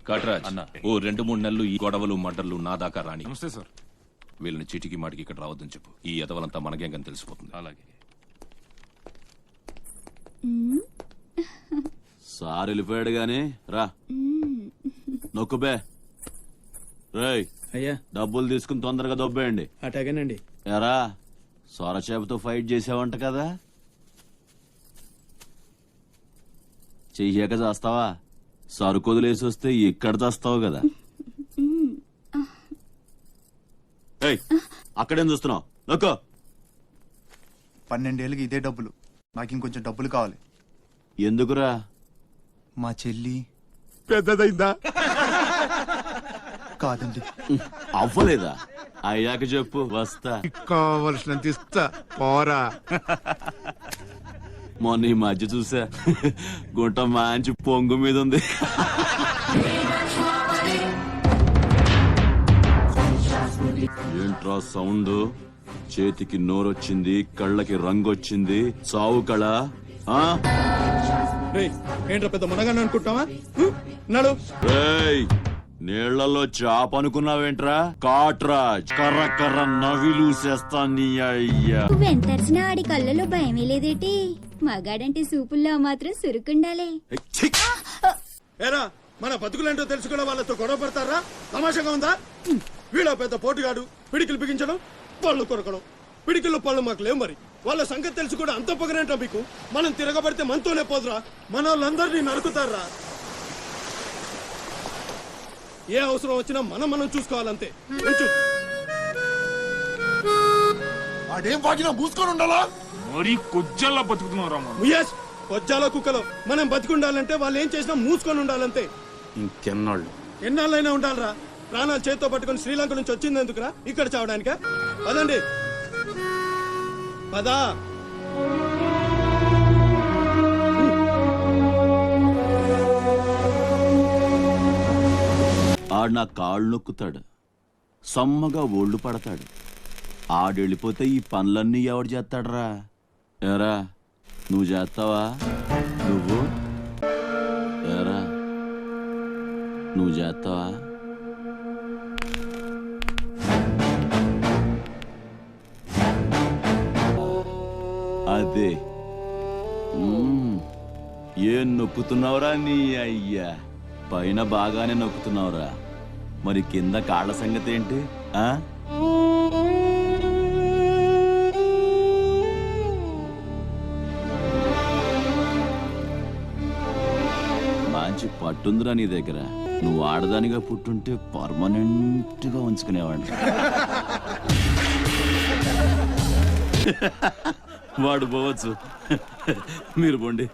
కటరాజ్ అన్న. ఓ 2-3 నెలలు ఈ గొడవలు మడ్డర్లు నా దాకా రాని. నమస్తే సార్. వీళ్ళని చీటికి మాటికి ఇక్కడ రావద్దని చెప్పు. ఈ ఎదవలంతా మనకేం కానీ తెలిసిపోతుంది. అలాగే. సార్ వెళ్ళిపోయాడు గాని రా నొక్కుబే. రేయ్ అయ్యా డబ్బులు తీసుకుని తొందరగా దొబ్బేయండి. అటాగేనండి. ఎరా సొరచేపతో ఫైట్ చేసావంట కదా, చెయ్యాక చేస్తావా? సరుకు వదిలేసి వస్తే ఇక్కడ చేస్తావు కదా. ఏయ్ అక్కడేం చూస్తున్నావు? నొక్కో. 12 ఏళ్ళకి ఇదే డబ్బులు. నాకు ఇంకొంచెం డబ్బులు కావాలి. ఎందుకురా? మా చెల్లి పెద్దదైందా? కాదండి. అవ్వలేదా? అయ్యాక చెప్పు, వస్తా. కావలసినంత ఇస్తా, పోరా. మొన్న ఈ మధ్య చూసా, గుంట మంచి పొంగు మీద ఉంది. ఏంట్రా సౌండ్? చేతికి నోరొచ్చింది, కళ్ళకి రంగొచ్చింది, చావు కళ. ఏంట్రా పెద్ద మునగాన్ని అనుకుంటావా? నడు. నీళ్లలో చాప అనుకున్నావేంట్రా? కాట్రాజ్ కర్ర కర్ర నవిలూసేస్తా నీ అయ్యా. వెంతర్చిన ఆడి కళ్ళలో భయమే లేదేటి? మగాడంటే సూపుల్లో మాత్రం సురుకుండాలే. ఏరా మన బతుకులేంటో తెలుసుకున్న వాళ్ళతో గొడవ పడతారా? తమాషాగా ఉందా? వీళ్ళ పెద్ద పోటుగాడు, పిడికిలు బిగించడం, పళ్ళు కొరకడం. పిడికిల్లో పళ్ళు మాకు లేవు, మరి వాళ్ళ సంగతి తెలుసు కూడా అంత పొగరేంటో మీకు? మనం తిరగబడితే మనతోనే పోదురా, మన వాళ్ళందరినీ నరుకుతారా? ఏ అవసరం వచ్చినా మనం చూసుకోవాలంతే. అదేం వాగినా మూసుకొని ఉండాలా? మరీ కొజ్జల్లా బతుకుతున్నారా కొజ్జాల కుక్కలో మనం బతికుండాలంటే వాళ్ళు ఏం చేసినా మూసుకొని ఉండాలంతే. ఇంకెన్నాళ్ళు? ఎన్నాళ్ళైనా ఉండాలరా? ప్రాణాలు చేతితో పట్టుకుని శ్రీలంక నుంచి వచ్చింది ఎందుకురా? ఇక్కడ చావడానికా? పదండి పదా. ఆడు నా కాళ్ళు నొక్కుతాడు, సమ్మగా ఒళ్ళు పడతాడు. ఆడెళ్ళిపోతే ఈ పనులన్నీ ఎవడు చేస్తాడరా? ఏరా నువ్వు చేస్తావా? నువ్వు ఏరా నువ్వు చేస్తావా? అదే ఏం నొక్కుతున్నావురా నీ అయ్యా? పైన బాగానే నొక్కుతున్నావురా, మరి కింద కాళ్ళ సంగతి ఏంటి? మంచి పట్టుందిరా నీ దగ్గర. నువ్వు ఆడదానిగా పుట్టుంటే పర్మనెంట్ గా ఉంచుకునేవాడి. వాడు పోవచ్చు, మీరు పోండి.